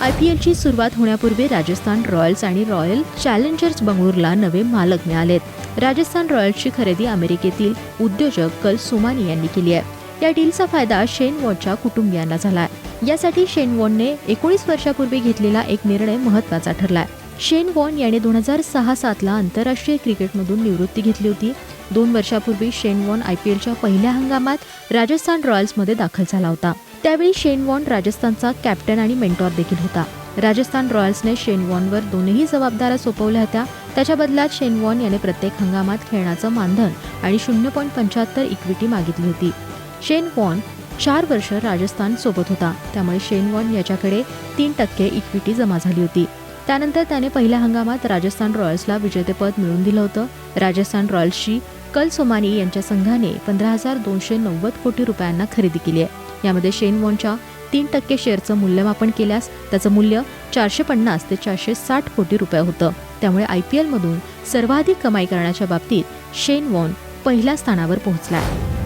IPLची सुरुवात होण्यापूर्वी राजस्थान रॉयल्स आणि रॉयल चॅलेंजर्स बंगळुरूला नवे मालक मिळालेत। राजस्थान रॉयल्सची खरेदी अमेरिकेतील उद्योजक कल सोमानी यांनी केली आहे। या डीलचा फायदा शेन वॉनच्या कुटुंबियांना झाला। यासाठी शेन वॉनने 19 वर्षापूर्वी घेतलेला एक निर्णय महत्त्वाचा ठरलाय। शेन वॉन याने 2006-07 ला आंतरराष्ट्रीय क्रिकेटमधून निवृत्ती घेतली होती। 2 वर्षापूर्वी शेन वॉन IPLच्या पहिल्या हंगामात राजस्थान रॉयल्समध्ये दाखल झाला होता। त्यावेळी शेन वॉन राजस्थानचा कॅप्टन आणि मेंटॉर देखील होता। राजस्थान रॉयल्सने शेन वॉनवर दोन्ही जबाबदाऱ्या सोपवल्या होत्या। त्याच्या बदल्यात शेन वॉन याने प्रत्येक हंगामात खेळण्याचं मानधन आणि 0.75 इक्विटी मागितली होती। शेन वॉन 4 वर्ष राजस्थान सोबत होता, त्यामुळे शेन वॉन याच्याकडे 3% इक्विटी जमा झाली होती। त्यानंतर त्याने पहिल्या हंगामात राजस्थान रॉयल्सला विजेतेपद मिळवून दिलं होतं। राजस्थान रॉयल्सची कल सोमानी यांच्या संघाने 15,290 कोटी रुपयांना खरेदी केली आहे। यामध्ये शेन वॉनच्या 3% शेअरचं मूल्यमापन केल्यास त्याचं मूल्य 450 ते 460 कोटी रुपये होतं। त्यामुळे IPL मधून सर्वाधिक कमाई करण्याच्या बाबतीत शेन वॉन पहिल्या स्थानावर पोहोचलाय।